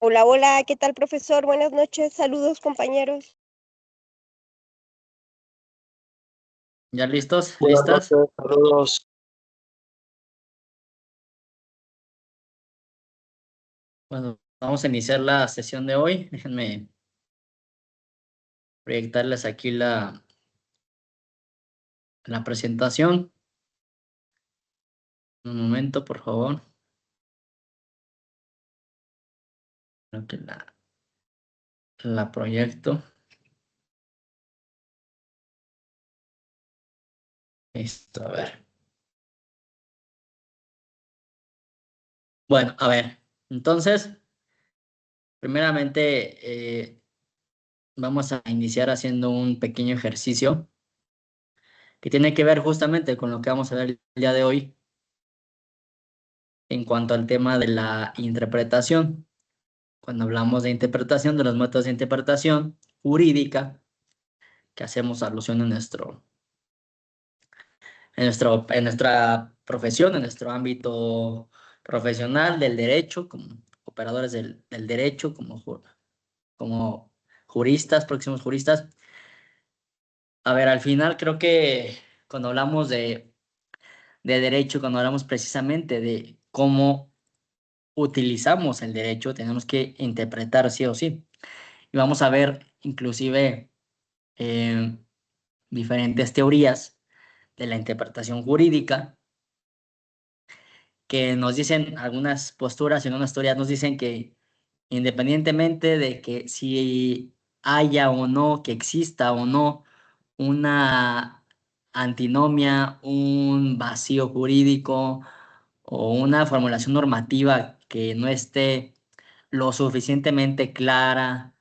Hola, hola, ¿qué tal, profesor? Buenas noches, saludos, compañeros. ¿Ya listos? Buenas ¿Listas? noches, saludos. Bueno, vamos a iniciar la sesión de hoy. Déjenme proyectarles aquí la presentación. Un momento, por favor. Creo que la proyecto. Listo, a ver. Bueno, a ver. Entonces, primeramente, vamos a iniciar haciendo un pequeño ejercicio que tiene que ver justamente con lo que vamos a ver el día de hoy en cuanto al tema de la interpretación. Cuando hablamos de interpretación, de los métodos de interpretación jurídica, que hacemos alusión en nuestra profesión, en nuestro ámbito profesional del derecho, como operadores del derecho, como juristas, próximos juristas. A ver, al final creo que cuando hablamos de derecho, cuando hablamos precisamente de cómo utilizamos el derecho, tenemos que interpretar sí o sí. Y vamos a ver inclusive eh, diferentes teorías de la interpretación jurídica que nos dicen algunas posturas y algunas teorías nos dicen que independientemente de que si haya o no, que exista o no una antinomia, un vacío jurídico o una formulación normativa que no esté lo suficientemente clara,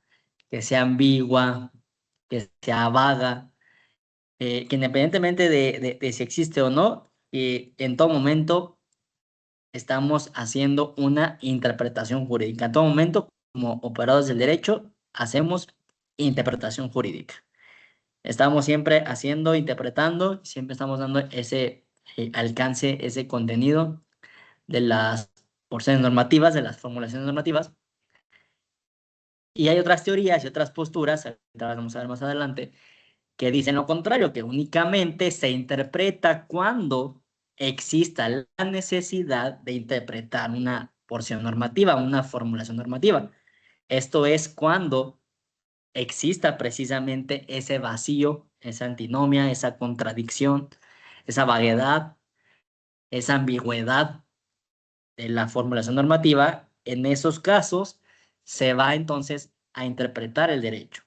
que sea ambigua, que sea vaga, que independientemente de si existe o no, en todo momento estamos haciendo una interpretación jurídica. En todo momento, como operadores del derecho, hacemos interpretación jurídica. Estamos siempre haciendo, interpretando, siempre estamos dando ese alcance, ese contenido de las porciones normativas, de las formulaciones normativas. Y hay otras teorías y otras posturas, ahorita vamos a ver más adelante, que dicen lo contrario, que únicamente se interpreta cuando exista la necesidad de interpretar una porción normativa, una formulación normativa. Esto es cuando exista precisamente ese vacío, esa antinomia, esa contradicción, esa vaguedad, esa ambigüedad de la formulación normativa. En esos casos se va entonces a interpretar el derecho.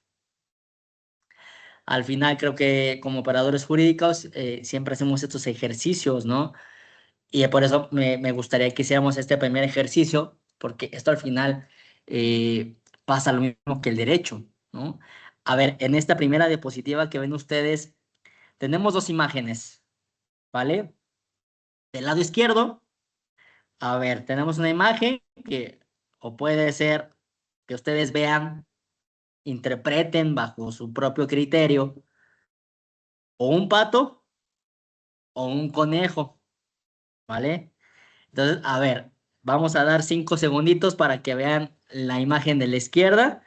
Al final creo que como operadores jurídicos siempre hacemos estos ejercicios, ¿no? Y por eso me gustaría que hiciéramos este primer ejercicio, porque esto al final pasa lo mismo que el derecho, ¿no? A ver, en esta primera diapositiva que ven ustedes, tenemos dos imágenes, ¿vale? Del lado izquierdo, a ver, tenemos una imagen que, o puede ser que ustedes vean, interpreten bajo su propio criterio, o un pato o un conejo, ¿vale? Entonces, a ver, vamos a dar 5 segunditos para que vean la imagen de la izquierda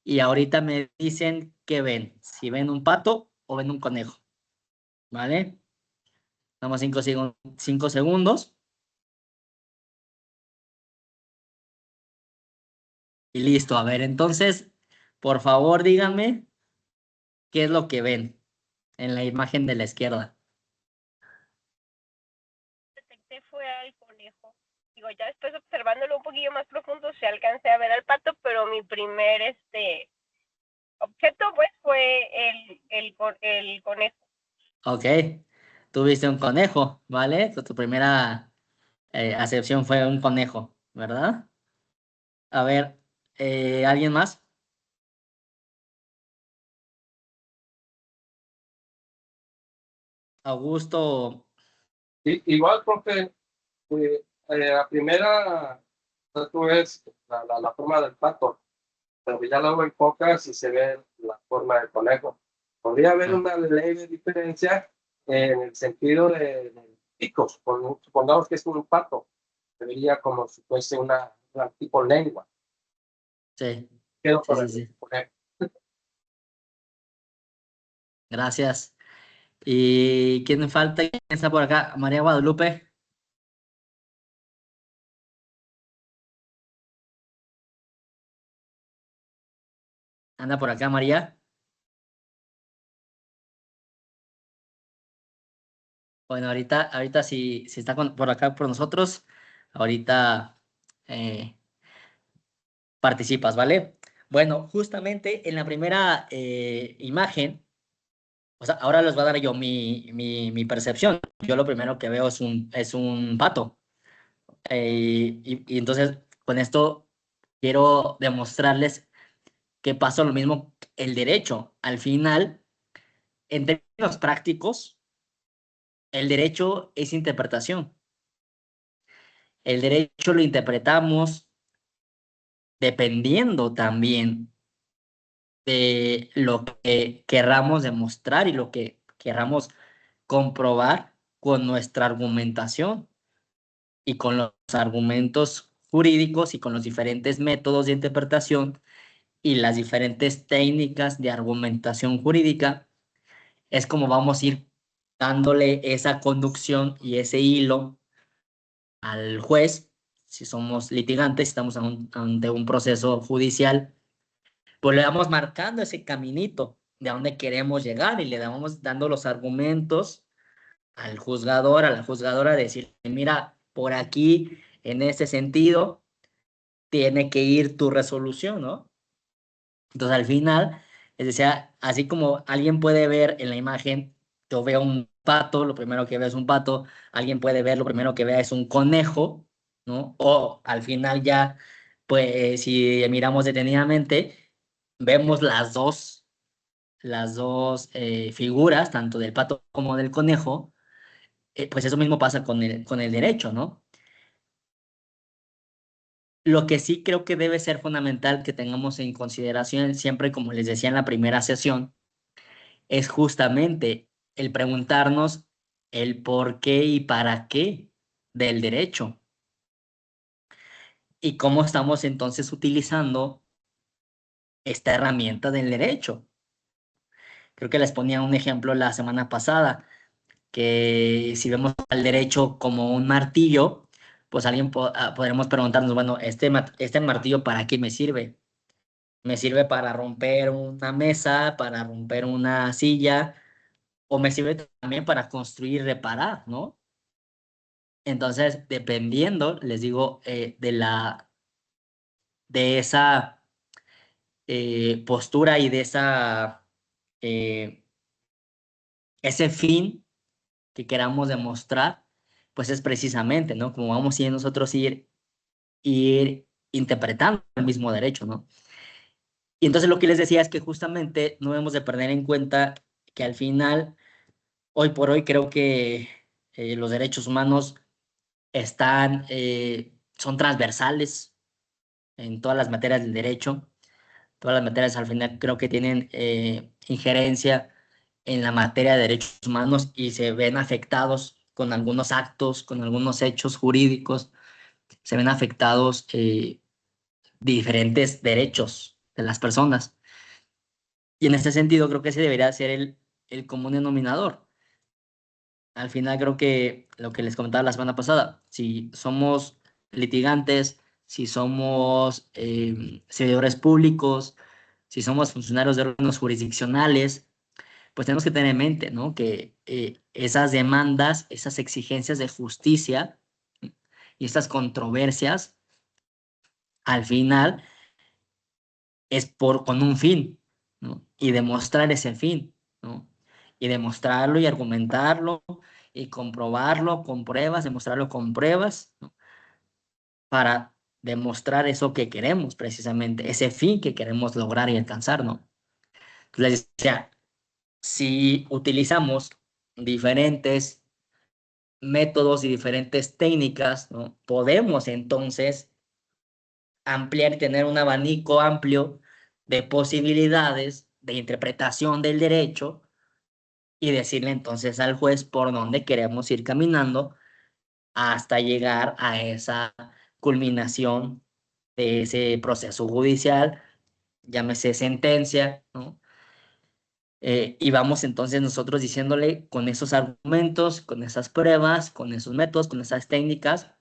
y ahorita me dicen qué ven, si ven un pato o ven un conejo, ¿vale? Damos 5 segundos y listo. A ver, entonces, por favor, díganme qué es lo que ven en la imagen de la izquierda. Detecté fue al conejo. Digo, ya después observándolo un poquillo más profundo, se alcancé a ver al pato, pero mi primer objeto pues fue el conejo. Ok, tuviste un conejo, ¿vale? Tu primera acepción fue un conejo, ¿verdad? A ver, ¿alguien más? Augusto, Igual, profe, la primera, tú ves la forma del pato, pero ya luego enfocas y se ve la forma del conejo. Podría haber ah, una leve diferencia en el sentido de picos. Supongamos que es un pato, se vería como si fuese una tipo lengua. Sí, Quedo sí, con sí, el sí. conejo. Gracias. ¿Y quién me falta? ¿Quién está por acá? María Guadalupe. ¿Anda por acá, María? Bueno, ahorita si está por acá por nosotros, ahorita eh, participas, ¿vale? Bueno, justamente en la primera imagen, o sea, ahora les voy a dar yo mi percepción. Yo lo primero que veo es un pato. Y entonces, con esto quiero demostrarles que pasó lo mismo el derecho. Al final, en términos prácticos, el derecho es interpretación. El derecho lo interpretamos dependiendo también de lo que querramos demostrar y lo que querramos comprobar con nuestra argumentación y con los argumentos jurídicos y con los diferentes métodos de interpretación y las diferentes técnicas de argumentación jurídica, es como vamos a ir dándole esa conducción y ese hilo al juez, si somos litigantes, estamos ante un proceso judicial, pues le vamos marcando ese caminito de a dónde queremos llegar y le vamos dando los argumentos al juzgador, a la juzgadora, decir, mira, por aquí, en ese sentido, tiene que ir tu resolución, ¿no? Entonces, al final, es decir, así como alguien puede ver en la imagen, yo veo un pato, lo primero que veo es un pato, alguien puede ver, lo primero que vea es un conejo, ¿no? O al final ya, pues, si miramos detenidamente, vemos las dos figuras, tanto del pato como del conejo, pues eso mismo pasa con el derecho, ¿no? Lo que sí creo que debe ser fundamental que tengamos en consideración siempre, como les decía en la primera sesión, es justamente el preguntarnos el por qué y para qué del derecho y cómo estamos entonces utilizando esta herramienta del derecho. Creo que les ponía un ejemplo la semana pasada, que si vemos al derecho como un martillo, pues podremos preguntarnos, bueno, este martillo ¿para qué me sirve? ¿Me sirve para romper una mesa, para romper una silla, o me sirve también para construir y reparar, ¿no? Entonces, dependiendo, les digo, de esa postura y de eh, ese fin que queramos demostrar, pues es precisamente, ¿no? Como vamos a ir nosotros ir interpretando el mismo derecho, ¿no? Y entonces lo que les decía es que justamente no debemos de perder en cuenta que al final, hoy por hoy, creo que los derechos humanos son transversales en todas las materias del derecho. Todas las materias al final creo que tienen injerencia en la materia de derechos humanos y se ven afectados con algunos actos, con algunos hechos jurídicos, se ven afectados diferentes derechos de las personas. Y en este sentido creo que ese debería ser el común denominador. Al final creo que lo que les comentaba la semana pasada, si somos litigantes, si somos servidores públicos, si somos funcionarios de órganos jurisdiccionales, pues tenemos que tener en mente, ¿no? Que esas demandas, esas exigencias de justicia y estas controversias, al final con un fin, ¿no? Y demostrar ese fin, ¿no? Y demostrarlo y argumentarlo y comprobarlo con pruebas, demostrarlo con pruebas, ¿no? Para demostrar eso que queremos precisamente, ese fin que queremos lograr y alcanzar, ¿no? Entonces, les decía, si utilizamos diferentes métodos y diferentes técnicas, ¿no? Podemos entonces ampliar y tener un abanico amplio de posibilidades de interpretación del derecho y decirle entonces al juez por dónde queremos ir caminando hasta llegar a esa culminación de ese proceso judicial, llámese sentencia, ¿no? Y vamos entonces nosotros diciéndole con esos argumentos, con esas pruebas, con esos métodos, con esas técnicas,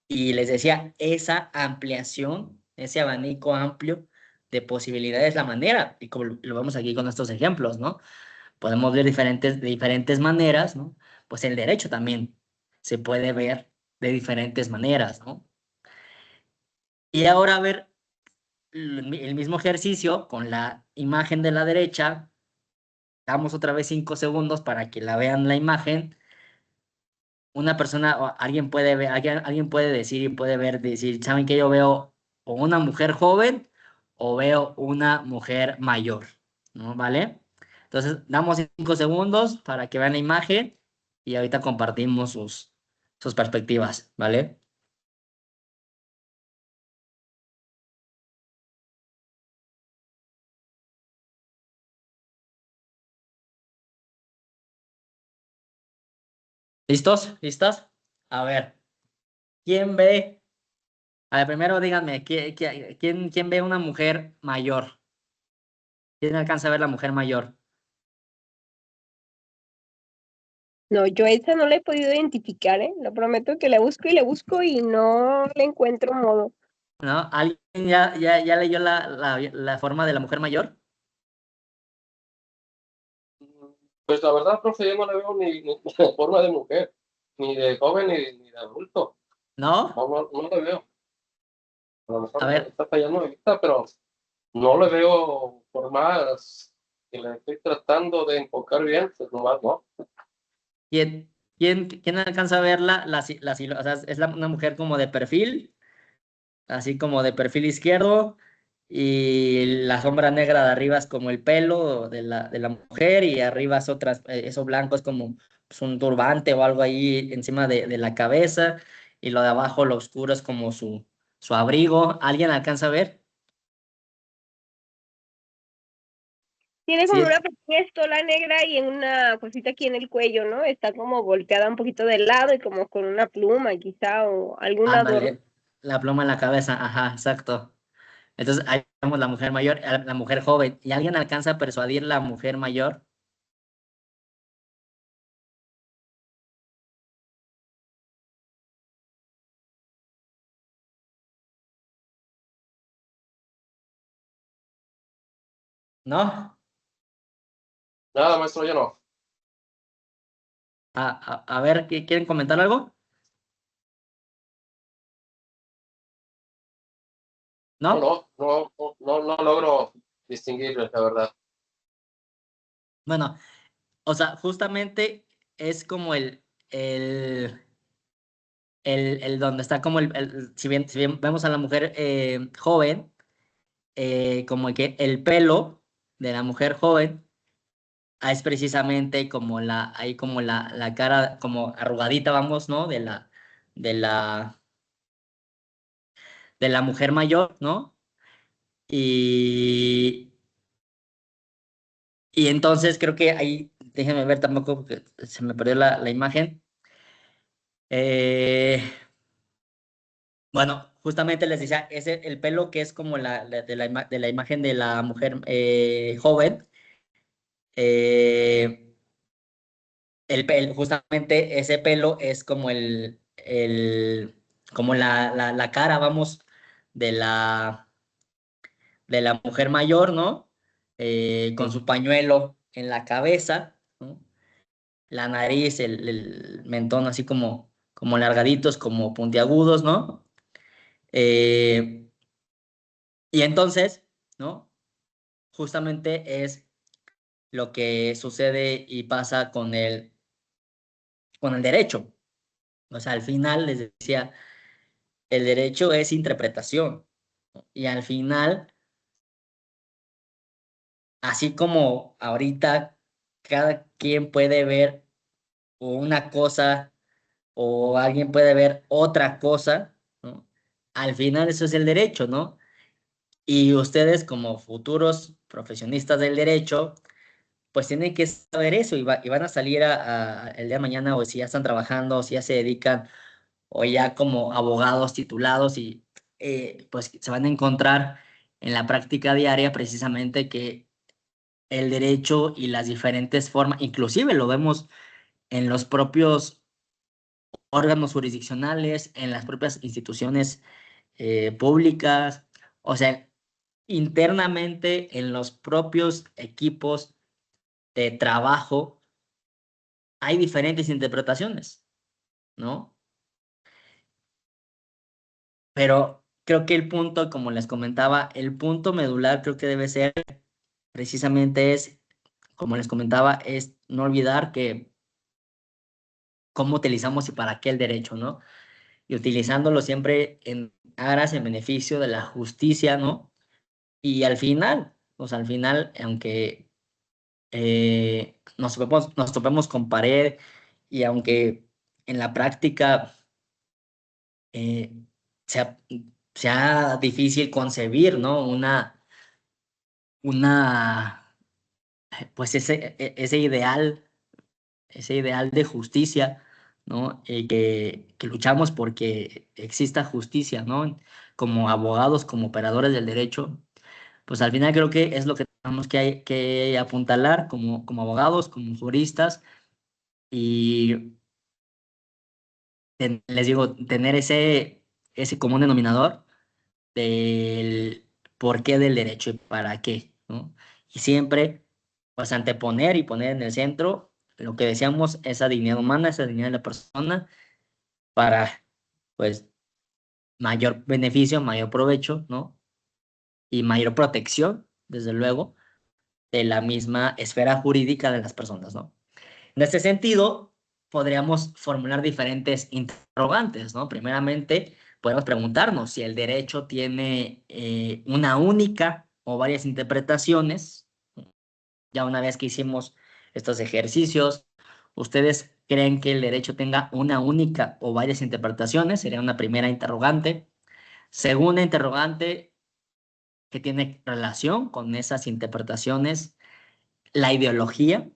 y les decía, esa ampliación, ese abanico amplio de posibilidades, la manera, y como lo vemos aquí con estos ejemplos, ¿no? Podemos ver de diferentes maneras, ¿no? Pues el derecho también se puede ver de diferentes maneras, ¿no? Y ahora a ver el mismo ejercicio con la imagen de la derecha. Damos otra vez 5 segundos para que la vean la imagen. Una persona, o alguien puede ver, alguien puede decir y puede ver, decir, ¿saben qué? Yo veo o una mujer joven o veo una mujer mayor, ¿no? ¿Vale? Entonces, damos 5 segundos para que vean la imagen y ahorita compartimos sus perspectivas, ¿vale? ¿Listos? ¿Listas? A ver, ¿quién ve? A ver, primero díganme, ¿quién ve una mujer mayor? ¿Quién alcanza a ver la mujer mayor? No, yo esa no la he podido identificar, ¿eh? Lo prometo que le busco y no le encuentro modo. ¿No? ¿Alguien ya leyó la forma de la mujer mayor? Pues la verdad, profe, yo no le veo ni forma de mujer, ni de joven ni de adulto. ¿No? No le veo. A lo A mejor me ver, está fallando de vista, pero no le veo formas que le estoy tratando de enfocar bien, pues nomás, ¿no? ¿quién alcanza a verla? O sea, es una mujer como de perfil, así como de perfil izquierdo, y la sombra negra de arriba es como el pelo de la mujer, y arriba es eso blanco es como pues, un turbante o algo ahí encima de la cabeza, y lo de abajo, lo oscuro, es como su abrigo. ¿Alguien alcanza a ver? Tiene Sí, como una pequeña estola negra y en una cosita aquí en el cuello, ¿no? Está como volteada un poquito de lado y como con una pluma quizá o algún adorno. ándale, la pluma en la cabeza, ajá, exacto. Entonces ahí vemos la mujer mayor, la mujer joven. ¿Y alguien alcanza a persuadir la mujer mayor? ¿No? Nada, maestro, yo no. A ver, ¿quieren comentar algo? No, ¿No? no logro distinguir, la verdad. Bueno, o sea, justamente es como el donde está como si bien vemos a la mujer joven, como que el pelo de la mujer joven es precisamente como ahí como la cara como arrugadita, vamos, ¿no? De la, de la mujer mayor, ¿no? Y, y entonces creo que ahí, déjenme ver tampoco, porque se me perdió la imagen. Eh, bueno, justamente les decía, el pelo que es como de la imagen de la mujer joven, eh, justamente ese pelo es como como la cara, vamos, de la mujer mayor, ¿no? Con su pañuelo en la cabeza, ¿no? La nariz, el mentón así como largaditos, como puntiagudos, ¿no? Eh, y entonces, ¿no? Justamente es lo que sucede y pasa con el derecho. O sea, al final les decía, el derecho es interpretación. ¿No? Y al final, así como ahorita cada quien puede ver una cosa o alguien puede ver otra cosa, ¿no? Al final eso es el derecho, ¿no? Y ustedes como futuros profesionistas del derecho, pues tienen que saber eso y van a salir el día de mañana o si ya están trabajando o si ya se dedican o ya como abogados titulados y pues se van a encontrar en la práctica diaria precisamente que el derecho y las diferentes formas, inclusive lo vemos en los propios órganos jurisdiccionales, en las propias instituciones públicas, o sea, internamente en los propios equipos de trabajo hay diferentes interpretaciones, ¿no? Pero creo que el punto, como les comentaba, el punto medular creo que debe ser precisamente es, como les comentaba, es no olvidar que cómo utilizamos y para qué el derecho, ¿no? Y utilizándolo siempre en aras, en beneficio de la justicia, ¿no? Y al final, pues al final, aunque nos topemos con pared y aunque en la práctica eh, sea, sea difícil concebir, ¿no? Una, pues ese ideal de justicia, ¿no? Que luchamos porque exista justicia, ¿no? Como abogados, como operadores del derecho, pues al final creo que es lo que tenemos que apuntalar como abogados, como juristas y les digo, tener ese común denominador del por qué del derecho y para qué, ¿no? Y siempre, pues, anteponer y poner en el centro lo que decíamos, esa dignidad humana, esa dignidad de la persona, para, pues, mayor beneficio, mayor provecho, ¿no? Y mayor protección, desde luego, de la misma esfera jurídica de las personas, ¿no? En este sentido, podríamos formular diferentes interrogantes, ¿no? Primeramente, podemos preguntarnos si el derecho tiene una única o varias interpretaciones. Ya una vez que hicimos estos ejercicios, ¿ustedes creen que el derecho tenga una única o varias interpretaciones? Sería una primera interrogante. Segunda interrogante, que tiene relación con esas interpretaciones, la ideología,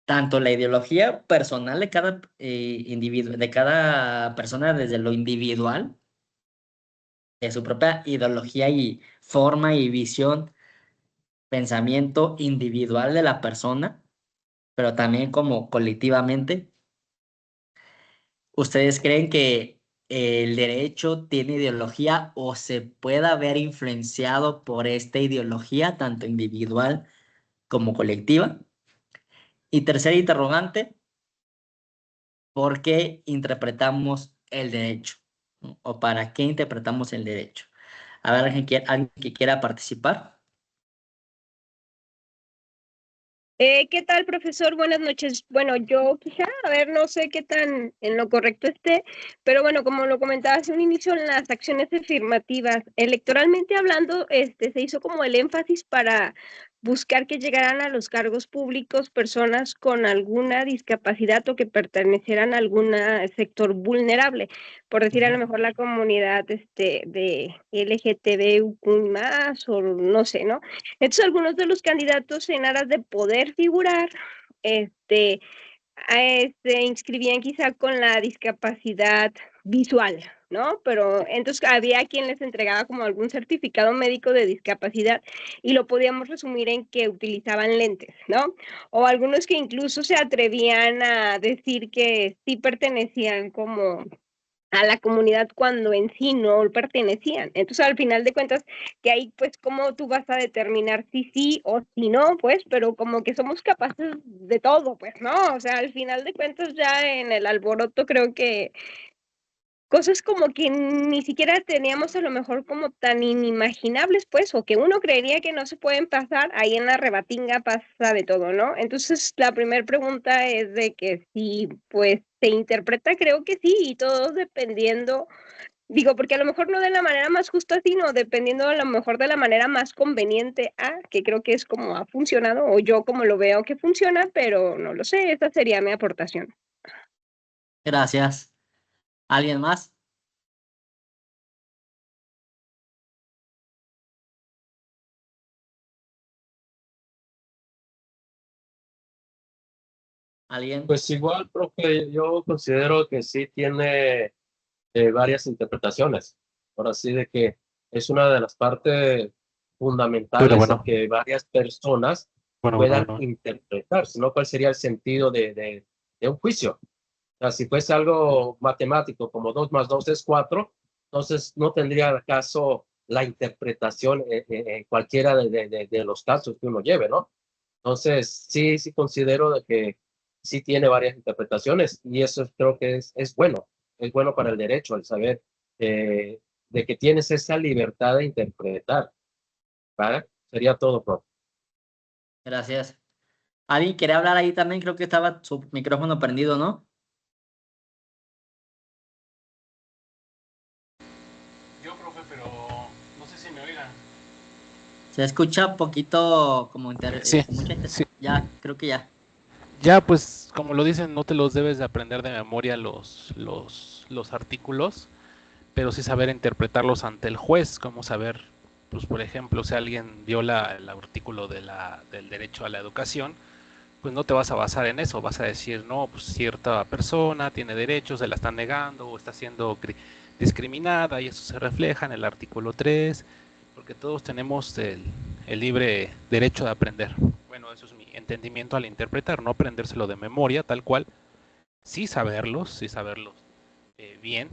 tanto la ideología personal de cada individuo, de cada persona desde lo individual, de su propia ideología y forma y visión, pensamiento individual de la persona, pero también como colectivamente. ¿Ustedes creen que el derecho tiene ideología o se pueda ver influenciado por esta ideología, tanto individual como colectiva? Y tercera interrogante, ¿por qué interpretamos el derecho? ¿No? ¿O para qué interpretamos el derecho? A ver, alguien que quiera participar. ¿Qué tal, profesor? Buenas noches. Bueno, yo quizá, a ver, no sé qué tan en lo correcto esté, pero bueno, como lo comentaba hace un inicio en las acciones afirmativas, electoralmente hablando, se hizo como el énfasis para buscar que llegaran a los cargos públicos personas con alguna discapacidad o que pertenecieran a algún sector vulnerable, por decir a lo mejor la comunidad de LGTBIQ más o no sé, ¿no? Entonces, algunos de los candidatos en aras de poder figurar, este, inscribían quizá con la discapacidad visual, ¿no? Pero entonces había quien les entregaba como algún certificado médico de discapacidad y lo podíamos resumir en que utilizaban lentes, ¿no? O algunos que incluso se atrevían a decir que sí pertenecían como a la comunidad cuando en sí no pertenecían. Entonces, al final de cuentas, que ahí, pues, ¿cómo tú vas a determinar si sí o si no? Pues, pero como que somos capaces de todo, pues, ¿no? O sea, al final de cuentas, ya en el alboroto creo que cosas como que ni siquiera teníamos a lo mejor como tan inimaginables, pues, o que uno creería que no se pueden pasar, ahí en la rebatinga pasa de todo, ¿no? Entonces, la primera pregunta es de que si, pues, se interpreta, creo que sí, y todo dependiendo, digo, porque a lo mejor no de la manera más justa, sino dependiendo a lo mejor de la manera más conveniente que creo que es como ha funcionado, o yo como lo veo que funciona, pero no lo sé, esa sería mi aportación. Gracias. ¿Alguien más? ¿Alguien? Pues igual, profe, yo considero que sí tiene varias interpretaciones. Ahora sí de que es una de las partes Pero fundamentales bueno, en que varias personas bueno, bueno, puedan bueno. interpretar, sino cuál sería el sentido de un juicio. O sea, si fuese algo matemático como 2 más 2 es 4, entonces no tendría caso la interpretación en cualquiera de los casos que uno lleve, ¿no? Entonces, sí, sí considero de que sí tiene varias interpretaciones y eso creo que es bueno para el derecho, el saber de que tienes esa libertad de interpretar, ¿vale? Sería todo, profe. Gracias. ¿Alguien quiere hablar ahí también? Creo que estaba su micrófono prendido, ¿no? Yo, profe, pero no sé si me oigan. Se escucha un poquito como Sí, con mucha sí. ya, creo que ya. Ya, pues, como lo dicen, no te los debes de aprender de memoria los artículos, pero sí saber interpretarlos ante el juez, como saber, pues, por ejemplo, si alguien viola el artículo del derecho a la educación, pues no te vas a basar en eso, vas a decir, no, pues cierta persona tiene derechos, se la están negando o está siendo discriminada y eso se refleja en el artículo 3, porque todos tenemos el libre derecho de aprender. Bueno, eso es mi entendimiento al interpretar, no aprendérselo de memoria tal cual, sí saberlos bien,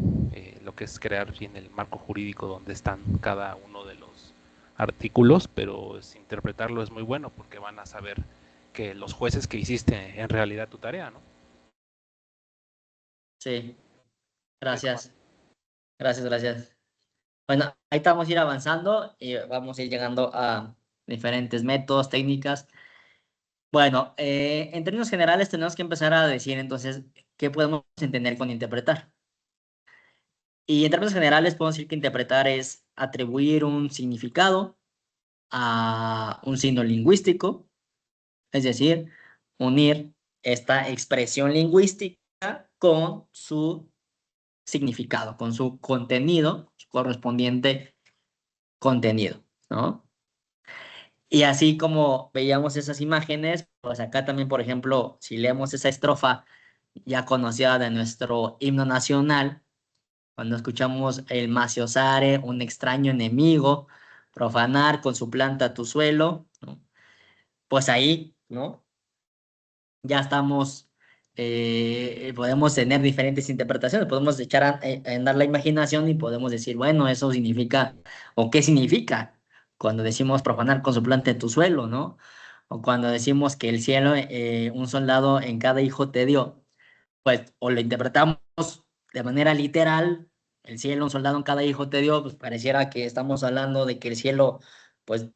lo que es crear bien el marco jurídico donde están cada uno de los artículos, pero interpretarlo es muy bueno porque van a saber que los jueces que hiciste en realidad tu tarea, ¿no? Sí, gracias. Gracias. Bueno, ahí estamos a ir avanzando y vamos a ir llegando a diferentes métodos, técnicas. Bueno, en términos generales tenemos que empezar a decir entonces qué podemos entender con interpretar. Y en términos generales podemos decir que interpretar es atribuir un significado a un signo lingüístico, es decir, unir esta expresión lingüística con su significado, con su contenido, su correspondiente contenido, ¿no? Y así como veíamos esas imágenes, pues acá también, por ejemplo, si leemos esa estrofa ya conocida de nuestro himno nacional, cuando escuchamos el maciosare, un extraño enemigo, profanar con su planta tu suelo, ¿no? Pues ahí, ¿no? Ya estamos, podemos tener diferentes interpretaciones, podemos echar a andar la imaginación y podemos decir, bueno, eso significa, o qué significa cuando decimos profanar con su planta en tu suelo, ¿no? O cuando decimos que el cielo, un soldado en cada hijo te dio, pues, o lo interpretamos de manera literal, el cielo, un soldado en cada hijo te dio, pues pareciera que estamos hablando de que el cielo, pues,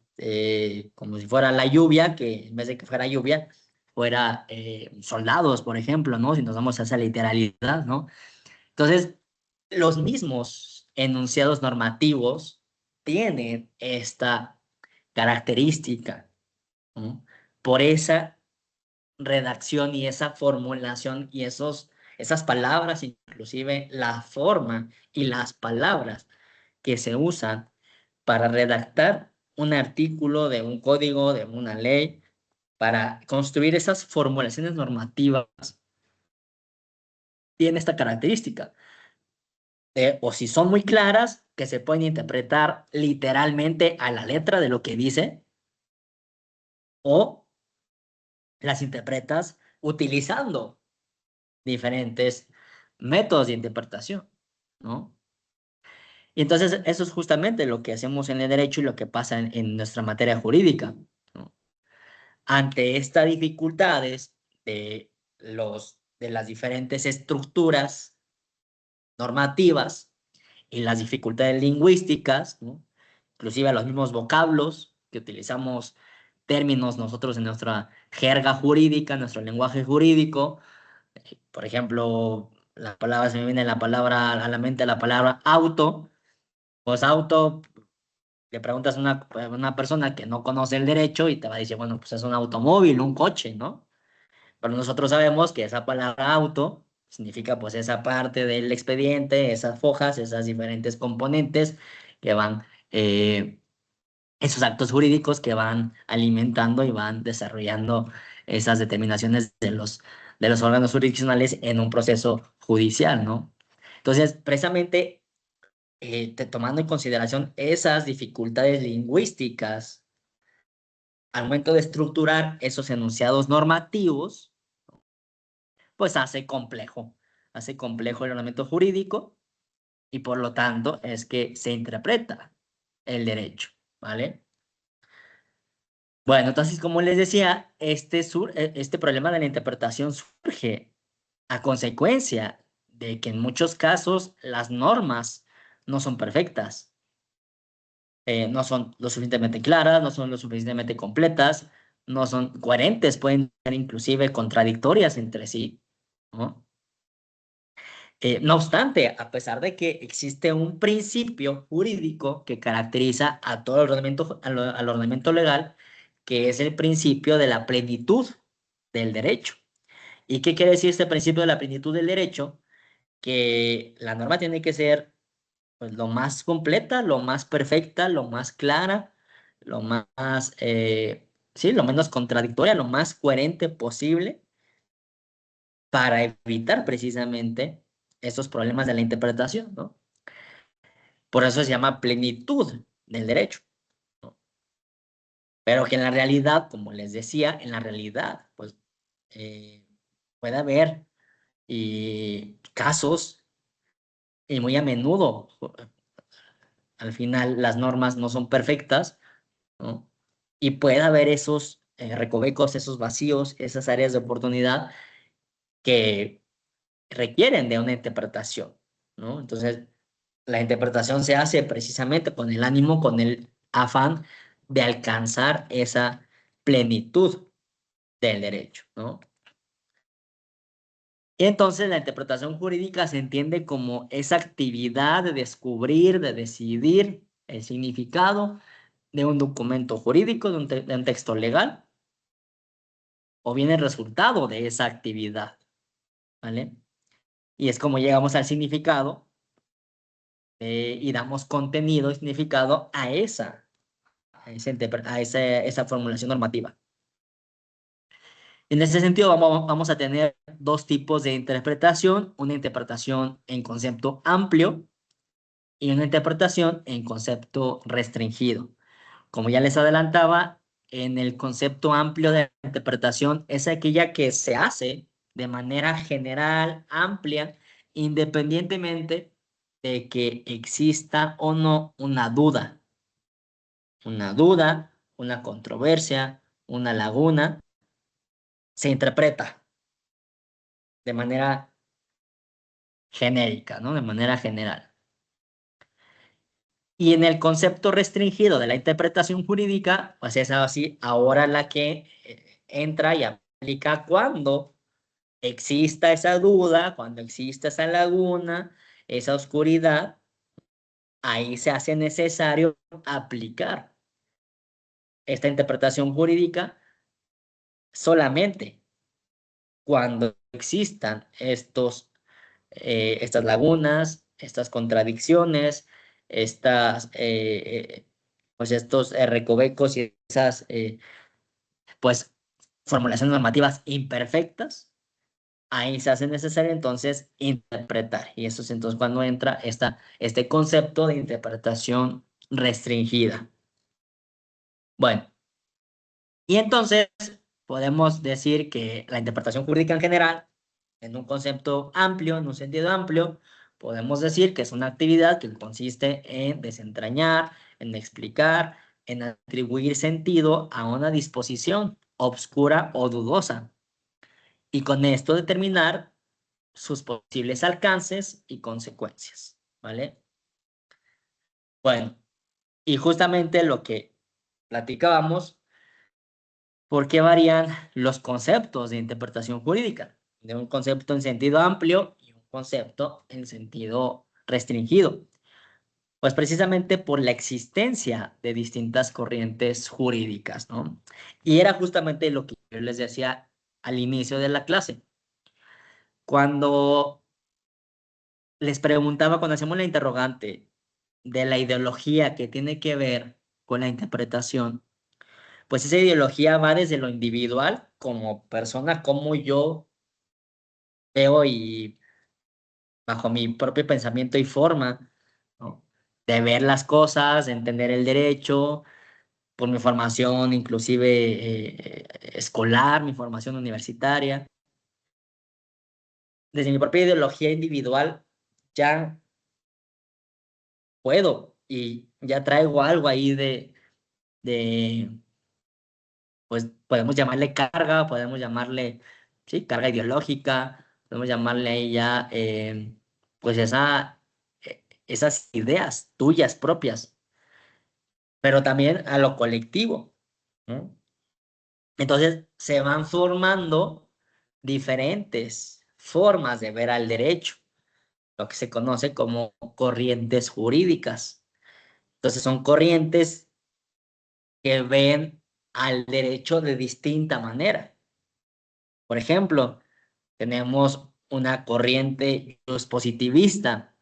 como si fuera la lluvia, que en vez de que fuera lluvia, fuera soldados, por ejemplo, ¿no? Si nos vamos a esa literalidad, ¿no? Entonces, los mismos enunciados normativos tienen esta característica, ¿no? Por esa redacción y esa formulación y esas palabras, inclusive la forma y las palabras que se usan para redactar un artículo de un código, de una ley, para construir esas formulaciones normativas, tiene esta característica. O si son muy claras, que se pueden interpretar literalmente a la letra de lo que dice, o las interpretas utilizando diferentes métodos de interpretación, ¿no? Y entonces eso es justamente lo que hacemos en el derecho y lo que pasa en nuestra materia jurídica, ¿no? Ante estas dificultades de las diferentes estructuras normativas y las dificultades lingüísticas, ¿no? Inclusive los mismos vocablos que utilizamos, términos nosotros en nuestra jerga jurídica, nuestro lenguaje jurídico. Por ejemplo, la palabra, se me viene la palabra a la mente, la palabra auto. Pues auto, le preguntas a una persona que no conoce el derecho y te va a decir, bueno, pues es un automóvil, un coche, ¿no? Pero nosotros sabemos que esa palabra auto significa pues esa parte del expediente, esas fojas, esas diferentes componentes que van, esos actos jurídicos que van alimentando y van desarrollando esas determinaciones de los órganos jurisdiccionales en un proceso judicial, ¿no? Entonces, precisamente tomando en consideración esas dificultades lingüísticas, al momento de estructurar esos enunciados normativos, pues hace complejo el ordenamiento jurídico y por lo tanto es que se interpreta el derecho, ¿vale? Bueno, entonces, como les decía, este problema de la interpretación surge a consecuencia de que en muchos casos las normas no son perfectas, no son lo suficientemente claras, no son lo suficientemente completas, no son coherentes, pueden ser inclusive contradictorias entre sí, ¿no? No obstante, a pesar de que existe un principio jurídico que caracteriza a todo el ordenamiento, al ordenamiento legal, que es el principio de la plenitud del derecho. ¿Y qué quiere decir este principio de la plenitud del derecho? Que la norma tiene que ser pues, lo más completa, lo más perfecta, lo más clara, lo más, sí, lo menos contradictoria, lo más coherente posible para evitar precisamente esos problemas de la interpretación, ¿no? Por eso se llama plenitud del derecho, ¿no? Pero que en la realidad, como les decía, en la realidad, pues puede haber casos y muy a menudo, al final, las normas no son perfectas, ¿no? Y puede haber esos recovecos, esos vacíos, esas áreas de oportunidad que requieren de una interpretación, ¿no? Entonces, la interpretación se hace precisamente con el ánimo, con el afán de alcanzar esa plenitud del derecho, ¿no? Y entonces la interpretación jurídica se entiende como esa actividad de descubrir, de decidir el significado de un documento jurídico, de un texto legal, o bien el resultado de esa actividad, ¿vale? Y es como llegamos al significado y damos contenido y significado a esa formulación normativa. En ese sentido, vamos a tener dos tipos de interpretación, una interpretación en concepto amplio y una interpretación en concepto restringido. Como ya les adelantaba, en el concepto amplio de la interpretación es aquella que se hace de manera general, amplia, independientemente de que exista o no una controversia, una laguna, se interpreta de manera genérica, ¿no? De manera general. Y en el concepto restringido de la interpretación jurídica, pues es así, ahora la que entra y aplica cuando exista esa duda, cuando exista esa laguna, esa oscuridad, ahí se hace necesario aplicar esta interpretación jurídica solamente cuando existan estas lagunas, estas contradicciones, pues estos recovecos y esas pues, formulaciones normativas imperfectas, ahí se hace necesario entonces interpretar. Y eso es entonces cuando entra este concepto de interpretación restringida. Bueno, y entonces podemos decir que la interpretación jurídica en general, en un concepto amplio, en un sentido amplio, podemos decir que es una actividad que consiste en desentrañar, en explicar, en atribuir sentido a una disposición obscura o dudosa, y con esto determinar sus posibles alcances y consecuencias, ¿vale? Bueno, y justamente lo que platicábamos, ¿por qué varían los conceptos de interpretación jurídica? De un concepto en sentido amplio y un concepto en sentido restringido. Pues precisamente por la existencia de distintas corrientes jurídicas, ¿no? Y era justamente lo que yo les decía al inicio de la clase. Cuando les preguntaba, cuando hacemos la interrogante de la ideología que tiene que ver con la interpretación, pues esa ideología va desde lo individual, como persona, como yo veo y bajo mi propio pensamiento y forma, ¿no? ver las cosas, de entender el derecho, por mi formación inclusive escolar, mi formación universitaria. Desde mi propia ideología individual ya puedo y ya traigo algo ahí de pues podemos llamarle carga, podemos llamarle, sí, carga ideológica, podemos llamarle ahí ya, pues esas ideas tuyas propias, pero también a lo colectivo, ¿no? Entonces se van formando diferentes formas de ver al derecho, lo que se conoce como corrientes jurídicas. Entonces son corrientes que ven al derecho de distinta manera. Por ejemplo, tenemos una corriente positivista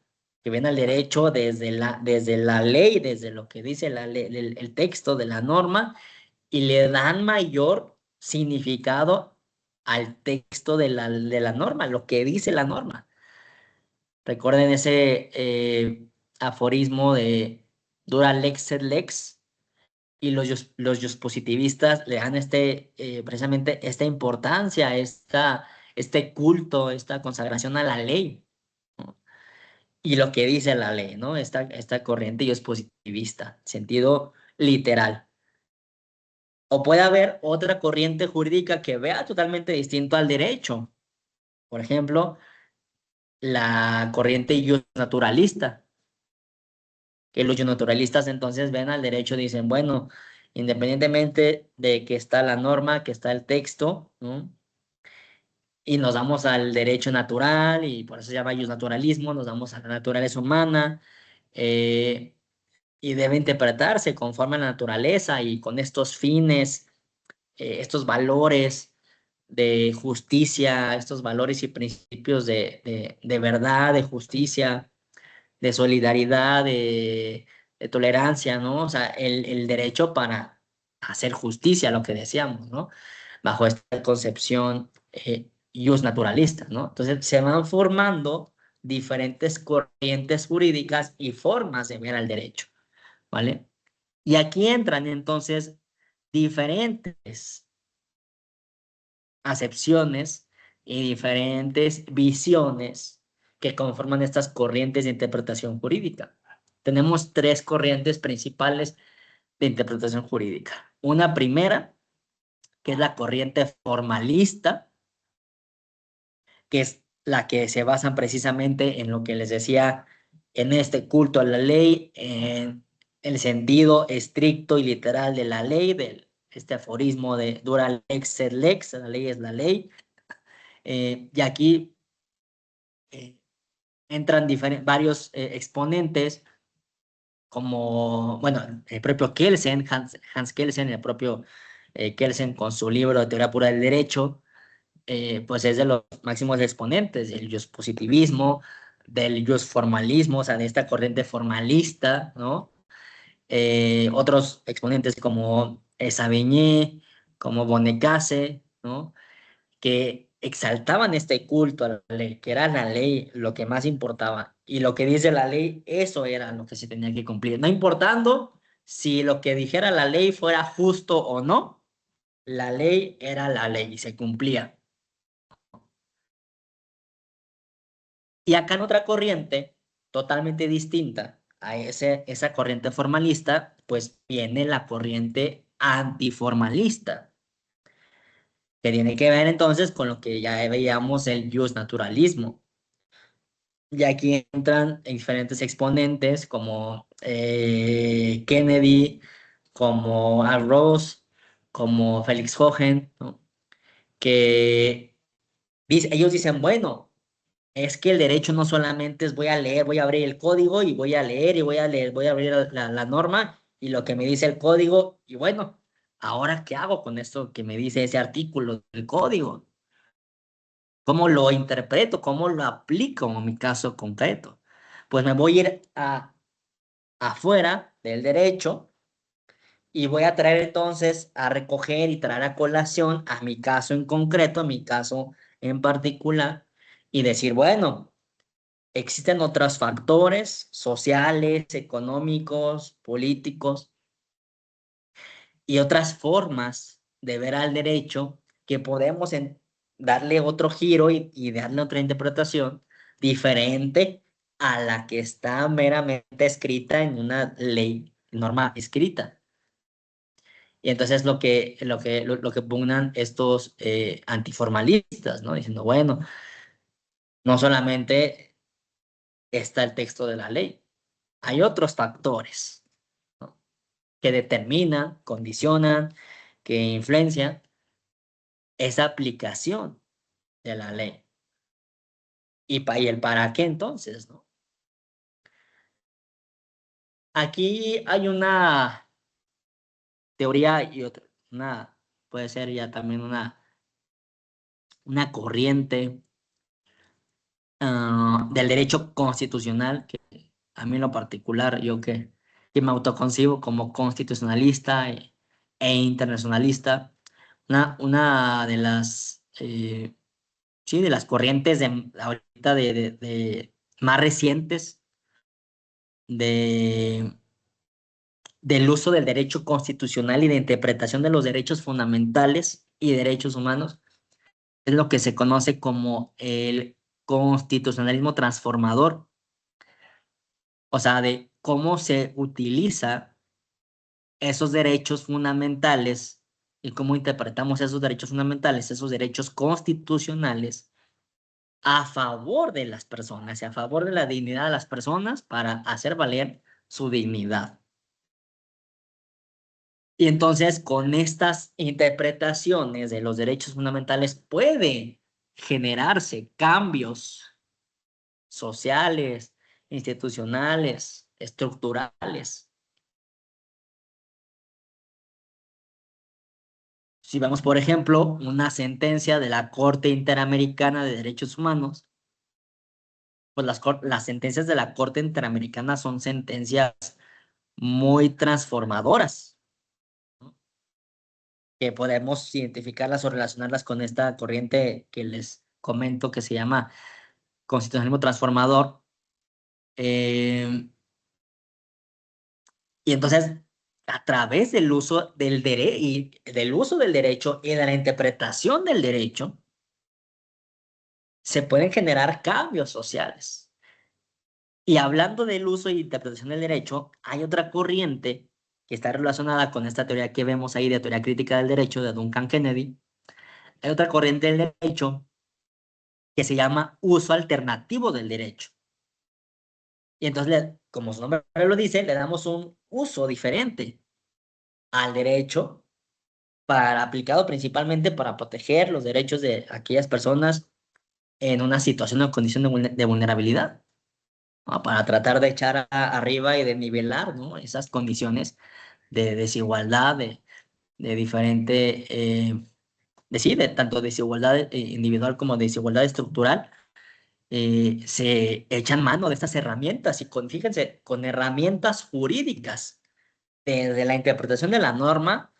que ven al derecho desde la ley, desde lo que dice la ley, el texto de la norma, y le dan mayor significado al texto de la norma, lo que dice la norma. Recuerden ese aforismo de dura lex sed lex, y los positivistas le dan precisamente esta importancia, este culto, esta consagración a la ley, ¿no? Y lo que dice la ley, ¿no? Esta corriente positivista, sentido literal. O puede haber otra corriente jurídica que vea totalmente distinto al derecho. Por ejemplo, la corriente naturalista, que los naturalistas entonces ven al derecho y dicen, bueno, independientemente de que está la norma, que está el texto, ¿no? Y nos damos al derecho natural, y por eso se llama naturalismo, nos damos a la naturaleza humana, eh, y debe interpretarse conforme a la naturaleza y con estos fines, estos valores de justicia, estos valores y principios de verdad, de justicia, de solidaridad, de tolerancia, ¿no? O sea, el derecho para hacer justicia, lo que decíamos, ¿no? Bajo esta concepción ius naturalista, ¿no? Entonces se van formando diferentes corrientes jurídicas y formas de ver al derecho, ¿vale? Y aquí entran entonces diferentes acepciones y diferentes visiones que conforman estas corrientes de interpretación jurídica. Tenemos tres corrientes principales de interpretación jurídica. Una primera, que es la corriente formalista, que es la que se basa precisamente en lo que les decía, en este culto a la ley, en el sentido estricto y literal de la ley, de este aforismo de dura lex sed lex, la ley es la ley. Y aquí entran varios exponentes, como, bueno, el propio Kelsen, Hans Kelsen, el propio Kelsen con su libro de Teoría Pura del Derecho, pues es de los máximos exponentes del positivismo, del formalismo, o sea, de esta corriente formalista, ¿no? Otros exponentes como Savigny, como Bonicace, ¿no? Que exaltaban este culto a la ley, que era la ley lo que más importaba. Y lo que dice la ley, eso era lo que se tenía que cumplir. No importando si lo que dijera la ley fuera justo o no, la ley era la ley y se cumplía. Y acá en otra corriente, totalmente distinta a esa corriente formalista, pues viene la corriente antiformalista, que tiene que ver entonces con lo que ya veíamos el naturalismo. Y aquí entran diferentes exponentes como Kennedy, como Al Ross, como Félix Hohen, ¿no? Que ellos dicen, bueno, es que el derecho no solamente es voy a leer, voy a abrir el código y voy a leer y voy a leer, voy a abrir la norma y lo que me dice el código, y bueno, ¿ahora qué hago con esto que me dice ese artículo del código? ¿Cómo lo interpreto? ¿Cómo lo aplico en mi caso concreto? Pues me voy a ir afuera del derecho y voy a traer entonces a recoger y traer a colación a mi caso en concreto, a mi caso en particular, y decir, bueno, existen otros factores sociales, económicos, políticos y otras formas de ver al derecho que podemos darle otro giro y darle otra interpretación diferente a la que está meramente escrita en una ley, norma escrita. Y entonces lo que pugnan estos antiformalistas, ¿no? Diciendo, bueno, no solamente está el texto de la ley, hay otros factores, ¿no? Que determinan, condicionan, que influencian esa aplicación de la ley. Y el para qué entonces, ¿no? Aquí hay una teoría y otra, puede ser ya también una corriente del derecho constitucional, que a mí en lo particular, que me autoconcibo como constitucionalista e internacionalista, una de las, sí, de las corrientes ahorita más recientes del uso del derecho constitucional y de interpretación de los derechos fundamentales y derechos humanos, es lo que se conoce como el constitucionalismo transformador. O sea, de cómo se utiliza esos derechos fundamentales y cómo interpretamos esos derechos fundamentales, esos derechos constitucionales a favor de las personas y a favor de la dignidad de las personas para hacer valer su dignidad. Y entonces, con estas interpretaciones de los derechos fundamentales pueden generarse cambios sociales, institucionales, estructurales. Si vemos, por ejemplo, una sentencia de la Corte Interamericana de Derechos Humanos, pues las sentencias de la Corte Interamericana son sentencias muy transformadoras, ¿no? Que podemos identificarlas o relacionarlas con esta corriente que les comento que se llama constitucionalismo transformador. Y entonces, a través del uso del uso del derecho y de la interpretación del derecho, se pueden generar cambios sociales. Y hablando del uso y interpretación del derecho, hay otra corriente que está relacionada con esta teoría que vemos ahí de teoría crítica del derecho de Duncan Kennedy. Hay otra corriente del derecho que se llama uso alternativo del derecho. Y entonces, como su nombre lo dice, le damos un uso diferente al derecho aplicado principalmente para proteger los derechos de aquellas personas en una situación o condición de vulnerabilidad, ¿no? Para tratar de echar arriba y de nivelar, ¿no? Esas condiciones de desigualdad, de diferente, sí, de tanto desigualdad individual como desigualdad estructural. Se echan mano de estas herramientas y fíjense, con herramientas jurídicas, desde la interpretación de la norma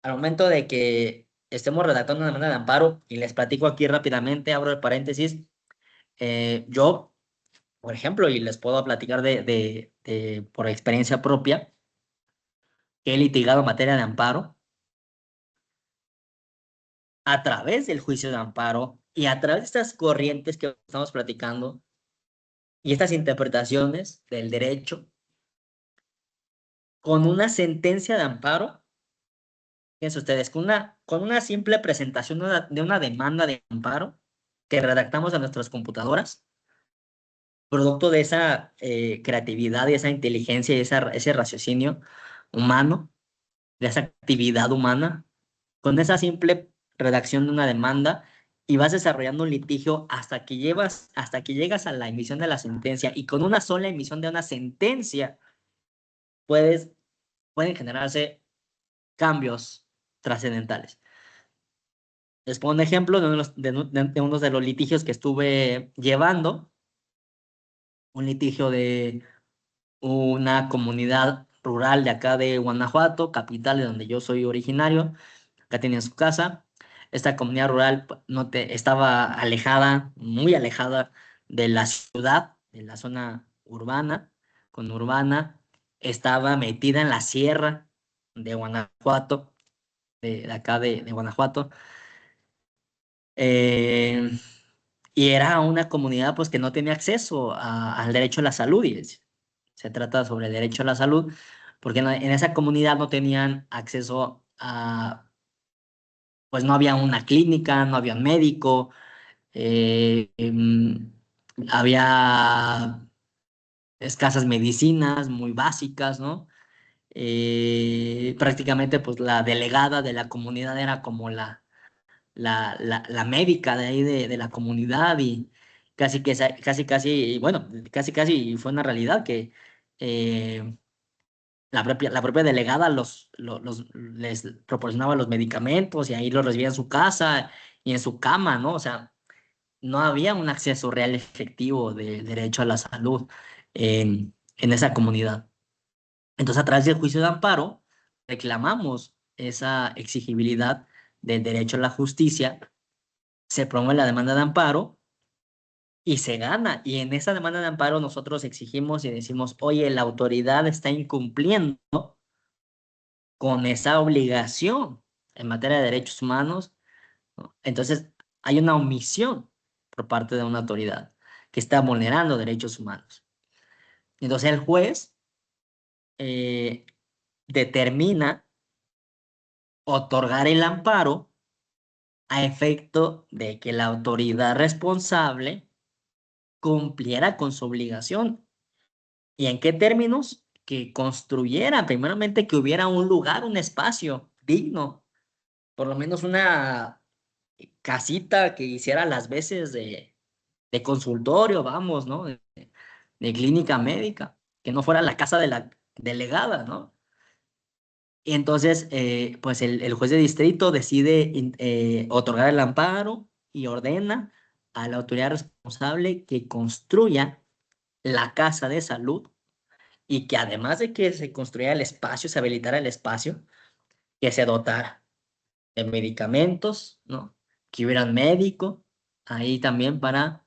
al momento de que estemos redactando una demanda de amparo. Y les platico aquí rápidamente, abro el paréntesis, yo, por ejemplo, y les puedo platicar por experiencia propia, que he litigado materia de amparo a través del juicio de amparo y a través de estas corrientes que estamos platicando y estas interpretaciones del derecho, con una sentencia de amparo. Fíjense ustedes, con una simple presentación de una demanda de amparo que redactamos a nuestras computadoras, producto de esa creatividad y esa inteligencia y ese raciocinio humano, de esa actividad humana, con esa simple redacción de una demanda, y vas desarrollando un litigio hasta que llegas a la emisión de la sentencia, y con una sola emisión de una sentencia pueden generarse cambios trascendentales. Les pongo un ejemplo de uno de los litigios que estuve llevando, un litigio de una comunidad rural de acá de Guanajuato, capital de donde yo soy originario. Acá tenía su casa. Esta comunidad rural estaba alejada, muy alejada de la ciudad, la zona urbana, conurbana, estaba metida en la sierra de Guanajuato, de acá de Guanajuato. Y era una comunidad pues que no tenía acceso al derecho a la salud, y se trata sobre el derecho a la salud, porque en esa comunidad no tenían acceso a, pues no había una clínica, no había un médico, había escasas medicinas muy básicas, ¿no? Prácticamente pues la delegada de la comunidad era como la médica de ahí de la comunidad, y casi, bueno, casi fue una realidad que la propia delegada les proporcionaba los medicamentos y ahí los recibía en su casa y en su cama, ¿no? O sea, no había un acceso real efectivo de derecho a la salud en esa comunidad. Entonces, a través del juicio de amparo, reclamamos esa exigibilidad del derecho a la justicia, se promueve la demanda de amparo y se gana. Y en esa demanda de amparo nosotros exigimos y decimos, oye, la autoridad está incumpliendo con esa obligación en materia de derechos humanos, ¿no? Entonces, hay una omisión por parte de una autoridad que está vulnerando derechos humanos. Entonces, el juez determina otorgar el amparo a efecto de que la autoridad responsable cumpliera con su obligación. ¿Y en qué términos? Que construyera, primeramente, que hubiera un lugar, un espacio digno, por lo menos una casita que hiciera las veces de consultorio, vamos, ¿no? De clínica médica, que no fuera la casa de la delegada, ¿no? Y entonces, pues el juez de distrito decide otorgar el amparo y ordena a la autoridad responsable que construya la casa de salud, y que además de que se construyera el espacio, se habilitara el espacio, que se dotara de medicamentos, ¿no? Que hubieran médico ahí también para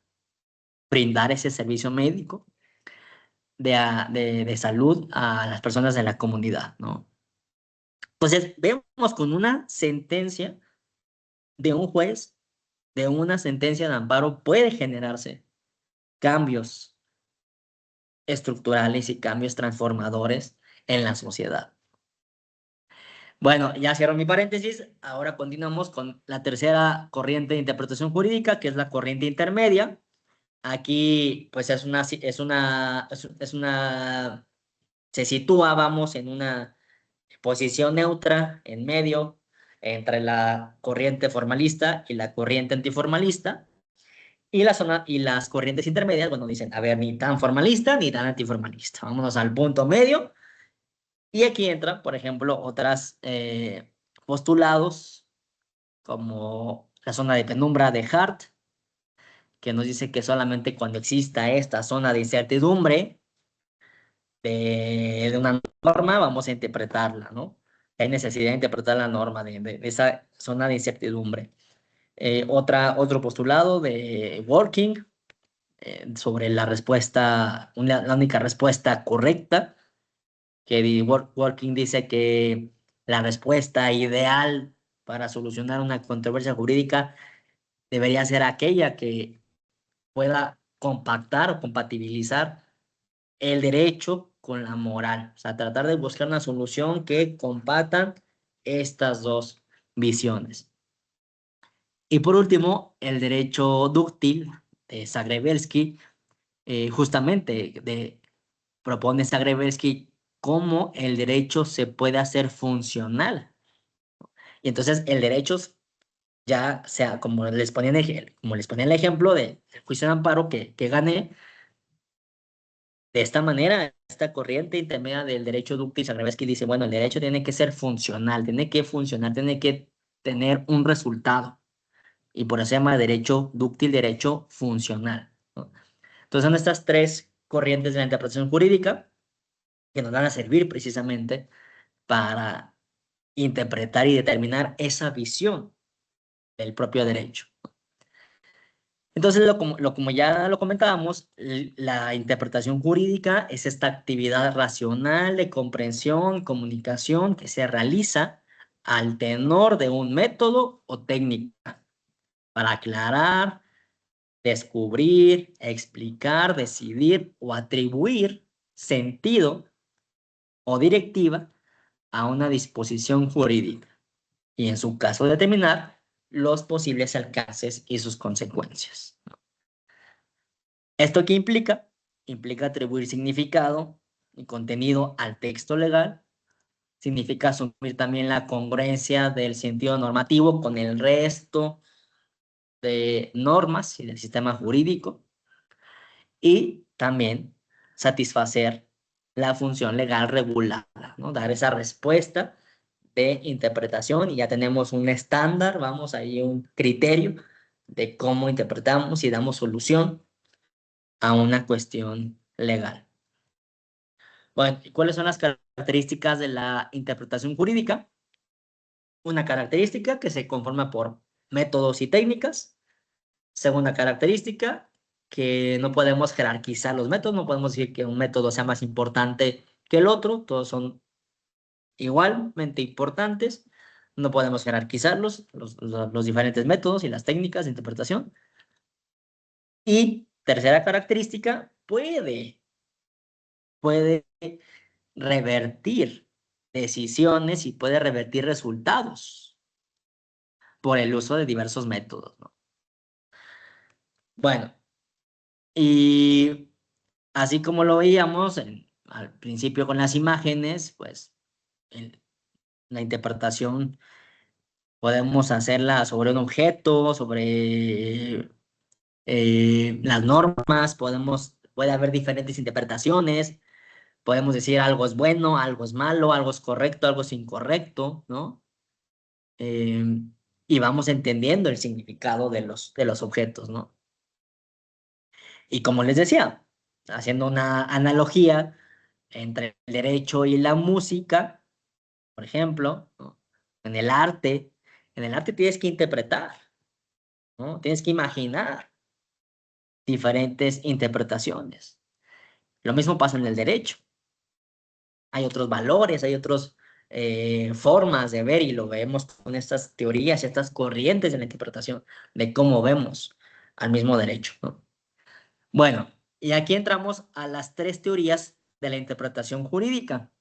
brindar ese servicio médico de salud a las personas de la comunidad, ¿no? Entonces, vemos con una sentencia de un juez, de una sentencia de amparo, puede generarse cambios estructurales y cambios transformadores en la sociedad. Bueno, ya cierro mi paréntesis. Ahora continuamos con la tercera corriente de interpretación jurídica, que es la corriente intermedia. Aquí, pues se sitúa, vamos, en una posición neutra, en medio, entre la corriente formalista y la corriente antiformalista. Y las corrientes intermedias, bueno, dicen, a ver, ni tan formalista ni tan antiformalista. Vámonos al punto medio. Y aquí entran, por ejemplo, otras postulados, como la zona de penumbra de Hart, que nos dice que solamente cuando exista esta zona de incertidumbre de una norma, vamos a interpretarla, ¿no? Hay necesidad de interpretar la norma de esa zona de incertidumbre. Otro postulado de Working, sobre la respuesta, la única respuesta correcta, que Working dice que la respuesta ideal para solucionar una controversia jurídica debería ser aquella que pueda compactar o compatibilizar el derecho con la moral. O sea, tratar de buscar una solución que compatan estas dos visiones. Y por último, el derecho dúctil de Zagrebelsky, justamente propone Zagrebelsky cómo el derecho se puede hacer funcional. Y entonces el derecho, ya sea como les ponía el ejemplo del juicio de amparo que gané, de esta manera, esta corriente intermedia del derecho dúctil Zagrebelsky dice, bueno, el derecho tiene que ser funcional, tiene que funcionar, tiene que tener un resultado. Y por eso se llama derecho dúctil, derecho funcional, ¿no? Entonces son estas tres corrientes de la interpretación jurídica que nos van a servir precisamente para interpretar y determinar esa visión del propio derecho. Entonces, como ya lo comentábamos, la interpretación jurídica es esta actividad racional de comprensión y comunicación que se realiza al tenor de un método o técnica para aclarar, descubrir, explicar, decidir o atribuir sentido o directiva a una disposición jurídica y, en su caso, determinar los posibles alcances y sus consecuencias. ¿Esto qué implica? Implica atribuir significado y contenido al texto legal. Significa asumir también la congruencia del sentido normativo con el resto de normas y del sistema jurídico. Y también satisfacer la función legal regulada, ¿no? Dar esa respuesta de interpretación y ya tenemos un estándar, vamos, ahí un criterio de cómo interpretamos y damos solución a una cuestión legal. Bueno, ¿y cuáles son las características de la interpretación jurídica? Una característica que se conforma por métodos y técnicas. Segunda característica, que no podemos jerarquizar los métodos, no podemos decir que un método sea más importante que el otro, todos son igualmente importantes, no podemos jerarquizarlos, los diferentes métodos y las técnicas de interpretación. Y tercera característica, puede revertir decisiones y puede revertir resultados por el uso de diversos métodos, ¿no? Bueno, y así como lo veíamos al principio con las imágenes, pues la interpretación podemos hacerla sobre un objeto, sobre las normas, puede haber diferentes interpretaciones, podemos decir algo es bueno, algo es malo, algo es correcto, algo es incorrecto, ¿no? Y vamos entendiendo el significado de los objetos, ¿no? Y como les decía, haciendo una analogía entre el derecho y la música, por ejemplo, ¿no? En el arte tienes que interpretar, ¿no? Tienes que imaginar diferentes interpretaciones. Lo mismo pasa en el derecho. Hay otros valores, hay otras formas de ver y lo vemos con estas teorías, estas corrientes de la interpretación de cómo vemos al mismo derecho, ¿no? Bueno, y aquí entramos a las tres teorías de la interpretación jurídica.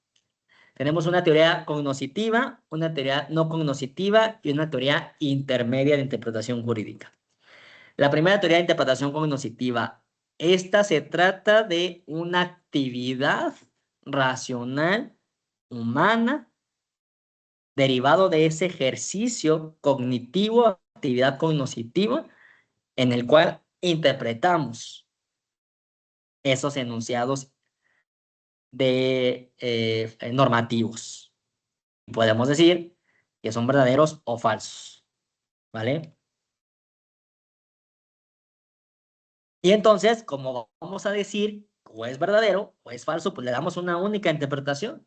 Tenemos una teoría cognoscitiva, una teoría no cognoscitiva y una teoría intermedia de interpretación jurídica. La primera teoría de interpretación cognoscitiva, esta se trata de una actividad racional humana derivado de ese ejercicio cognitivo, actividad cognoscitiva, en el cual interpretamos esos enunciados normativos. Podemos decir que son verdaderos o falsos, ¿vale? Y entonces, como vamos a decir o es verdadero o es falso, pues le damos una única interpretación.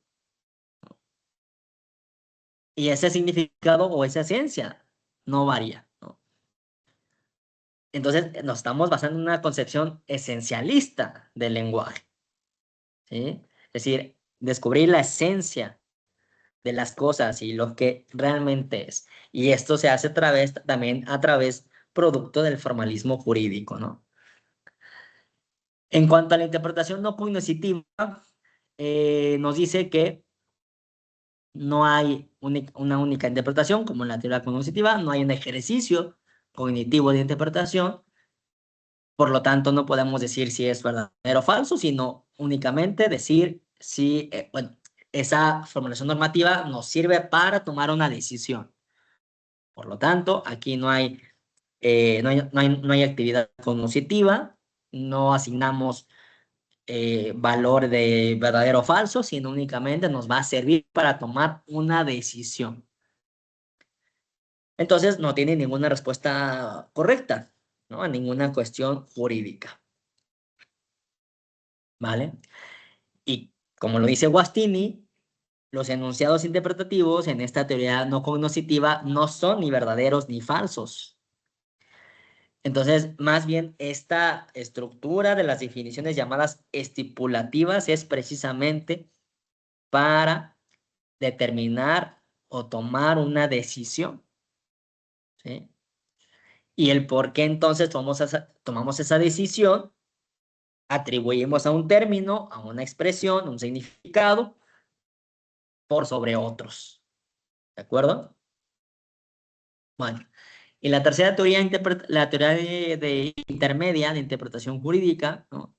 Y ese significado o esa esencia no varía, ¿no? Entonces, nos estamos basando en una concepción esencialista del lenguaje, ¿sí? Es decir, descubrir la esencia de las cosas y lo que realmente es. Y esto se hace también a través producto del formalismo jurídico, ¿no? En cuanto a la interpretación no cognoscitiva, nos dice que no hay una única interpretación, como en la teoría cognoscitiva, no hay un ejercicio cognitivo de interpretación, por lo tanto no podemos decir si es verdadero o falso, sino únicamente decir si, bueno, esa formulación normativa nos sirve para tomar una decisión. Por lo tanto, aquí no hay actividad cognoscitiva, no asignamos valor de verdadero o falso, sino únicamente nos va a servir para tomar una decisión. Entonces, no tiene ninguna respuesta correcta, ¿no? A ninguna cuestión jurídica. ¿Vale? Y como lo dice Guastini, los enunciados interpretativos en esta teoría no cognoscitiva no son ni verdaderos ni falsos. Entonces, más bien, esta estructura de las definiciones llamadas estipulativas es precisamente para determinar o tomar una decisión, ¿sí? Y el por qué entonces tomamos esa decisión, atribuimos a un término, a una expresión, un significado, por sobre otros. ¿De acuerdo? Bueno, y la tercera teoría, la teoría de intermedia de interpretación jurídica, ¿no?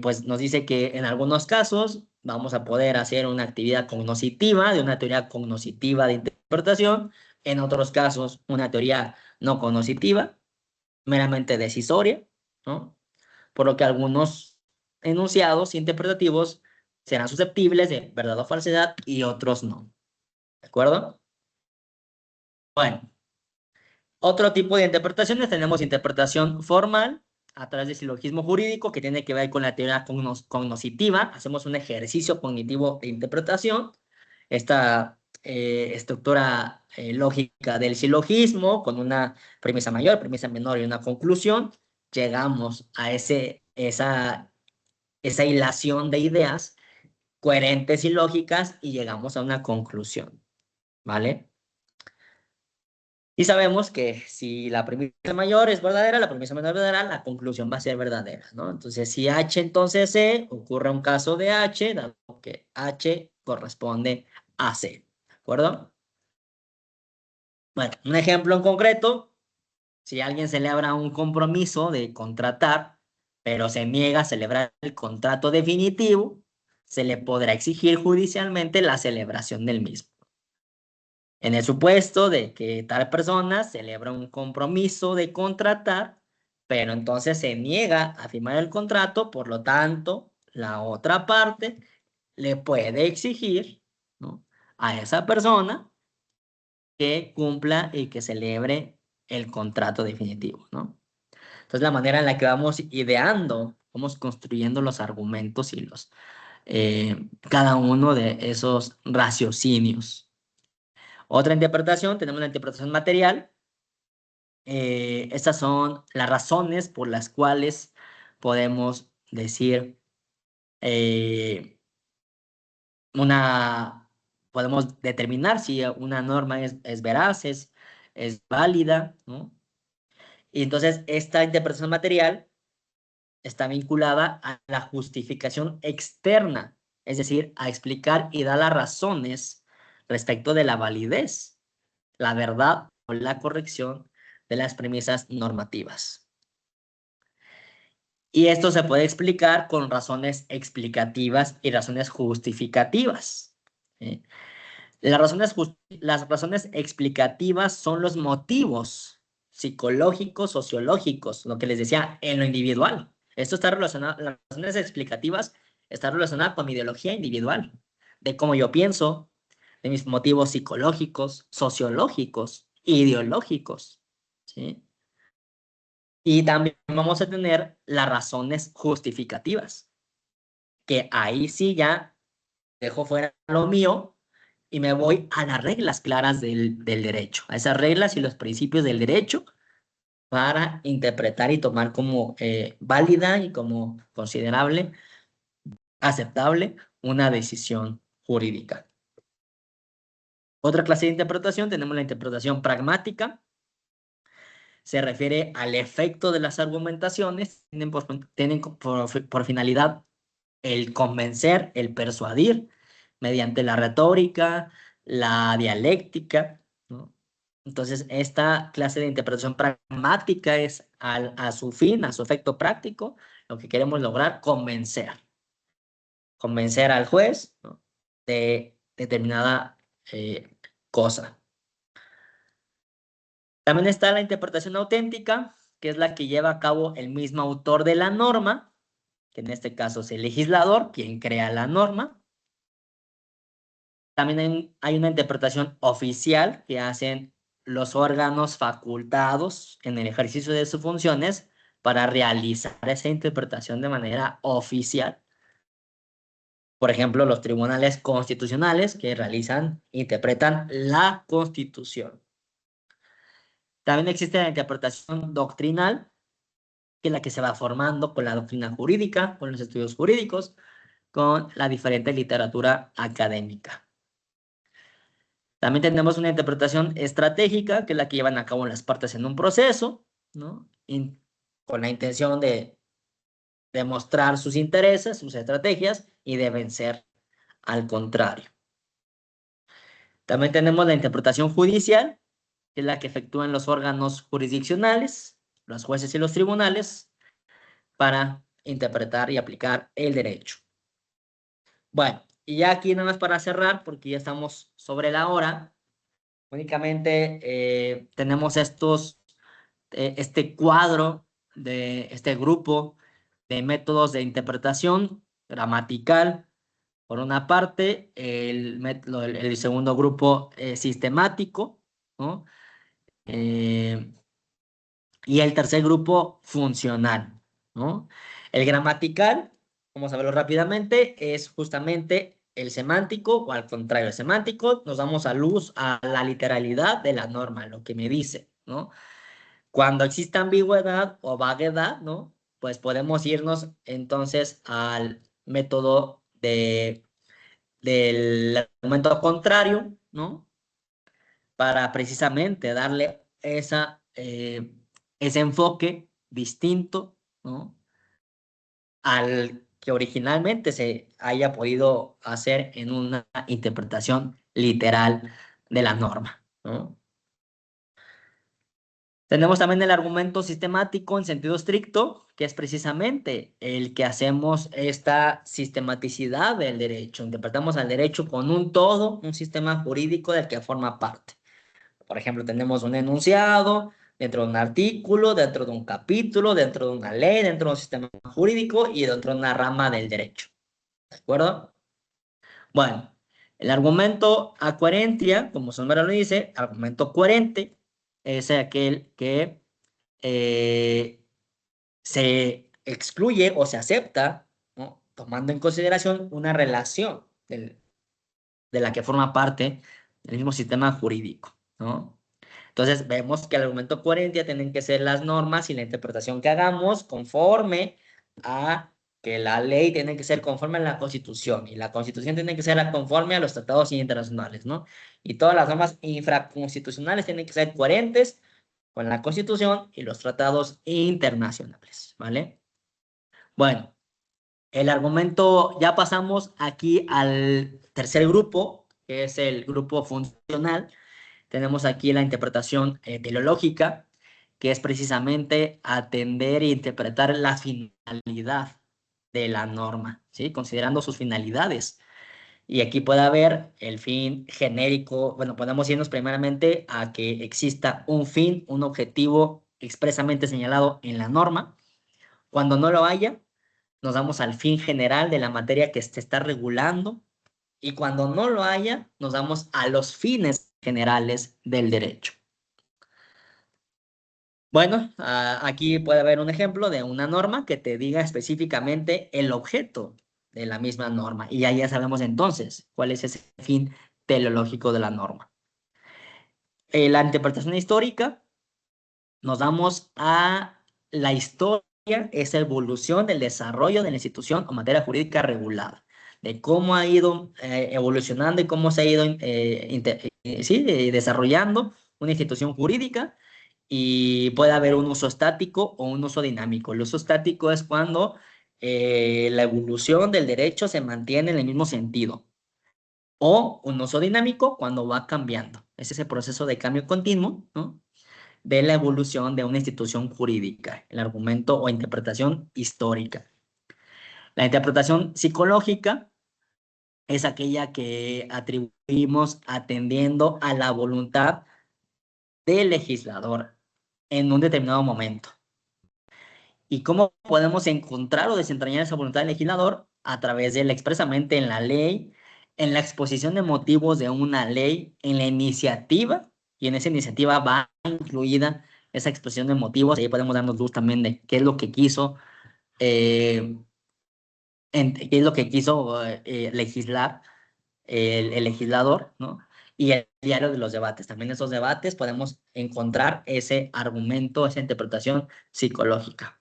Pues nos dice que en algunos casos vamos a poder hacer una actividad cognoscitiva de una teoría cognoscitiva de interpretación, en otros casos una teoría no cognoscitiva, meramente decisoria, ¿no? Por lo que algunos enunciados interpretativos serán susceptibles de verdad o falsedad y otros no. ¿De acuerdo? Bueno, otro tipo de interpretaciones tenemos interpretación formal a través del silogismo jurídico que tiene que ver con la teoría cognoscitiva. Hacemos un ejercicio cognitivo de interpretación. Esta estructura lógica del silogismo con una premisa mayor, premisa menor y una conclusión. Llegamos a esa hilación de ideas coherentes y lógicas y llegamos a una conclusión, ¿vale? Y sabemos que si la premisa mayor es verdadera, la premisa menor es verdadera, la conclusión va a ser verdadera, ¿no? Entonces, si H entonces C, ocurre un caso de H, dado que H corresponde a C, ¿de acuerdo? Bueno, un ejemplo en concreto, si alguien celebra un compromiso de contratar, pero se niega a celebrar el contrato definitivo, se le podrá exigir judicialmente la celebración del mismo. En el supuesto de que tal persona celebra un compromiso de contratar, pero entonces se niega a firmar el contrato, por lo tanto, la otra parte le puede exigir, ¿no?, a esa persona que cumpla y que celebre el contrato definitivo, ¿no? Entonces, la manera en la que vamos ideando, vamos construyendo los argumentos y cada uno de esos raciocinios. Otra interpretación, tenemos la interpretación material. Estas son las razones por las cuales podemos decir podemos determinar si una norma es veraz, es válida, ¿no? Y entonces esta interpretación material está vinculada a la justificación externa, es decir, a explicar y dar las razones respecto de la validez, la verdad o la corrección de las premisas normativas. Y esto se puede explicar con razones explicativas y razones justificativas, ¿sí? Las razones explicativas son los motivos psicológicos, sociológicos, lo que les decía, en lo individual. Esto está relacionado, las razones explicativas están relacionadas con mi ideología individual, de cómo yo pienso, de mis motivos psicológicos, sociológicos, ideológicos, ¿sí? Y también vamos a tener las razones justificativas, que ahí sí ya dejo fuera lo mío y me voy a las reglas claras del derecho, a esas reglas y los principios del derecho para interpretar y tomar como válida y como considerable, aceptable, una decisión jurídica. Otra clase de interpretación, tenemos la interpretación pragmática. Se refiere al efecto de las argumentaciones, tienen por finalidad el convencer, el persuadir, mediante la retórica, la dialéctica, ¿no? Entonces, esta clase de interpretación pragmática es a su fin, a su efecto práctico, lo que queremos lograr, convencer. Convencer al juez, ¿no?, de determinada cosa. También está la interpretación auténtica, que es la que lleva a cabo el mismo autor de la norma, que en este caso es el legislador, quien crea la norma. También hay una interpretación oficial que hacen los órganos facultados en el ejercicio de sus funciones para realizar esa interpretación de manera oficial. Por ejemplo, los tribunales constitucionales que interpretan la Constitución. También existe la interpretación doctrinal, que es la que se va formando con la doctrina jurídica, con los estudios jurídicos, con la diferente literatura académica. También tenemos una interpretación estratégica, que es la que llevan a cabo las partes en un proceso, ¿no? Con la intención de demostrar sus intereses, sus estrategias y de vencer al contrario. También tenemos la interpretación judicial, que es la que efectúan los órganos jurisdiccionales, los jueces y los tribunales, para interpretar y aplicar el derecho. Bueno, y ya aquí nada más para cerrar, porque ya estamos sobre la hora, únicamente tenemos este cuadro de este grupo de métodos de interpretación gramatical. Por una parte, el segundo grupo sistemático, ¿no? Y el tercer grupo funcional, ¿no? El gramatical, vamos a verlo rápidamente, es justamente el semántico, o al contrario, el semántico, nos damos a luz a la literalidad de la norma, lo que me dice, ¿no? Cuando existe ambigüedad o vaguedad, ¿no? Pues podemos irnos entonces al método del argumento contrario, ¿no? Para precisamente darle ese enfoque distinto, ¿no? Al que originalmente se haya podido hacer en una interpretación literal de la norma, ¿no? Tenemos también el argumento sistemático en sentido estricto, que es precisamente el que hacemos esta sistematicidad del derecho. Interpretamos al derecho con un todo, un sistema jurídico del que forma parte. Por ejemplo, tenemos un enunciado dentro de un artículo, dentro de un capítulo, dentro de una ley, dentro de un sistema jurídico y dentro de una rama del derecho. ¿De acuerdo? Bueno, el argumento a coherencia, como su nombre lo dice, argumento coherente, es aquel que se excluye o se acepta, ¿no? Tomando en consideración una relación de la que forma parte del mismo sistema jurídico, ¿no? Entonces vemos que el argumento coherente tienen que ser las normas y la interpretación que hagamos conforme a que la ley tiene que ser conforme a la Constitución y la Constitución tiene que ser conforme a los tratados internacionales, ¿no? Y todas las normas infraconstitucionales tienen que ser coherentes con la Constitución y los tratados internacionales, ¿vale? Bueno, el argumento, ya pasamos aquí al tercer grupo, que es el grupo funcional. Tenemos aquí la interpretación teleológica, que es precisamente atender e interpretar la finalidad de la norma, ¿sí? Considerando sus finalidades. Y aquí puede haber el fin genérico. Bueno, podemos irnos primeramente a que exista un fin, un objetivo expresamente señalado en la norma. Cuando no lo haya, nos damos al fin general de la materia que se está regulando. Y cuando no lo haya, nos damos a los fines generales del derecho. Bueno, aquí puede haber un ejemplo de una norma que te diga específicamente el objeto de la misma norma. Y ahí ya sabemos entonces cuál es ese fin teleológico de la norma. La interpretación histórica, nos damos a la historia, esa evolución del desarrollo de la institución o materia jurídica regulada, de cómo ha ido evolucionando y cómo se ha ido desarrollando una institución jurídica. Y puede haber un uso estático o un uso dinámico. El uso estático es cuando la evolución del derecho se mantiene en el mismo sentido. O un uso dinámico cuando va cambiando. Es ese proceso de cambio continuo, ¿no? De la evolución de una institución jurídica, el argumento o interpretación histórica. La interpretación psicológica es aquella que atribuimos atendiendo a la voluntad del legislador en un determinado momento. ¿Y cómo podemos encontrar o desentrañar esa voluntad del legislador? A través de expresamente en la ley, en la exposición de motivos de una ley, en la iniciativa, y en esa iniciativa va incluida esa expresión de motivos. Ahí podemos darnos luz también de qué es lo que quiso, legislar el legislador, ¿no? y el diario de los debates. También en esos debates podemos encontrar ese argumento, esa interpretación psicológica.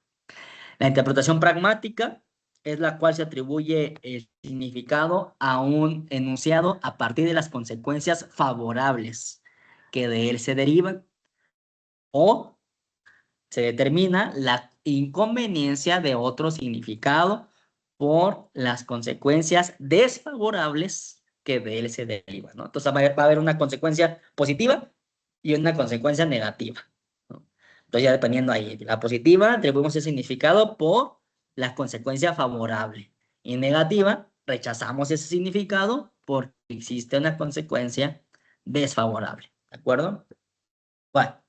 La interpretación pragmática es la cual se atribuye el significado a un enunciado a partir de las consecuencias favorables que de él se derivan, o se determina la inconveniencia de otro significado por las consecuencias desfavorables que de él se derivan, ¿no? Entonces va a haber una consecuencia positiva y una consecuencia negativa, ¿no? Entonces ya dependiendo ahí, la positiva atribuimos el significado por la consecuencia favorable, y negativa rechazamos ese significado porque existe una consecuencia desfavorable, ¿de acuerdo? Bueno.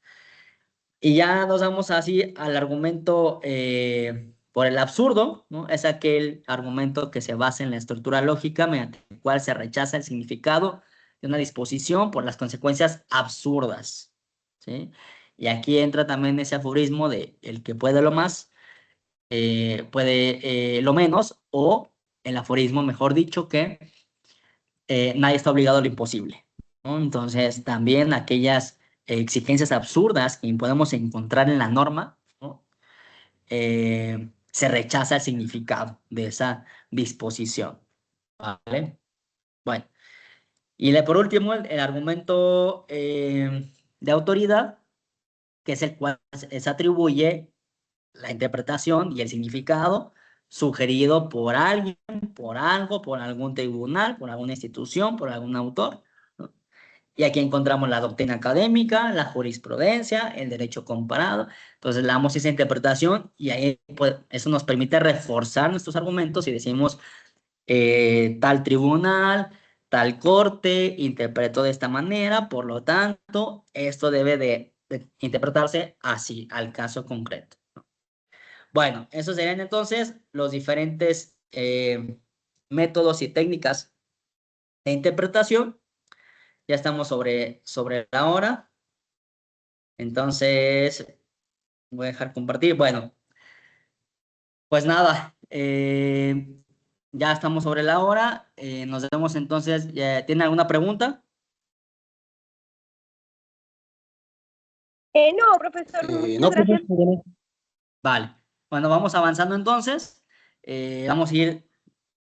Y ya nos vamos así al argumento por el absurdo, ¿no? Es aquel argumento que se basa en la estructura lógica mediante el cual se rechaza el significado de una disposición por las consecuencias absurdas, ¿sí? Y aquí entra también ese aforismo de el que puede lo más, puede lo menos, o el aforismo, mejor dicho, que nadie está obligado a lo imposible, ¿no? Entonces, también aquellas exigencias absurdas que podemos encontrar en la norma, ¿no? Se rechaza el significado de esa disposición, ¿vale? Bueno, y por último, el argumento de autoridad, que es el cual se atribuye la interpretación y el significado sugerido por alguien, por algo, por algún tribunal, por alguna institución, por algún autor, ¿no? Y aquí encontramos la doctrina académica, la jurisprudencia, el derecho comparado. Entonces le damos esa interpretación y ahí pues, eso nos permite reforzar nuestros argumentos y decimos tal tribunal, tal corte interpretó de esta manera, por lo tanto, esto debe de interpretarse así, al caso concreto. Bueno, esos serían entonces los diferentes métodos y técnicas de interpretación. Ya estamos sobre la hora. Entonces, voy a dejar compartir. Bueno, pues nada, ya estamos sobre la hora. Nos vemos entonces. ¿Tiene alguna pregunta? No, profesor, muchas gracias. Vale. Bueno, vamos avanzando entonces. Vamos a ir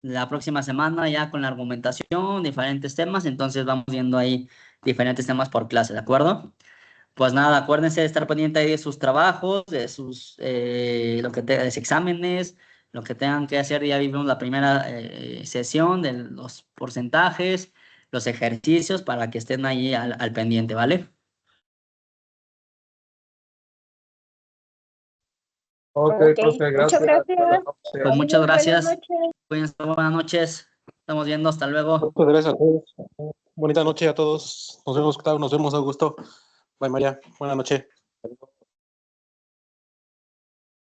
la próxima semana ya con la argumentación, diferentes temas. Entonces vamos viendo ahí diferentes temas por clase, ¿de acuerdo? Pues nada, acuérdense de estar pendiente ahí de sus trabajos, de sus de los exámenes, lo que tengan que hacer. Ya vimos la primera sesión de los porcentajes, los ejercicios para que estén ahí al pendiente, ¿vale? Ok, profe, muchas gracias. gracias. Pues muchas gracias. Buenas noches. Cuídense, buenas noches. Estamos viendo, hasta luego. Muchas gracias a todos. Bonita noche a todos. Nos vemos, Octavio. Nos vemos, Augusto. Bye, María. Buenas noches.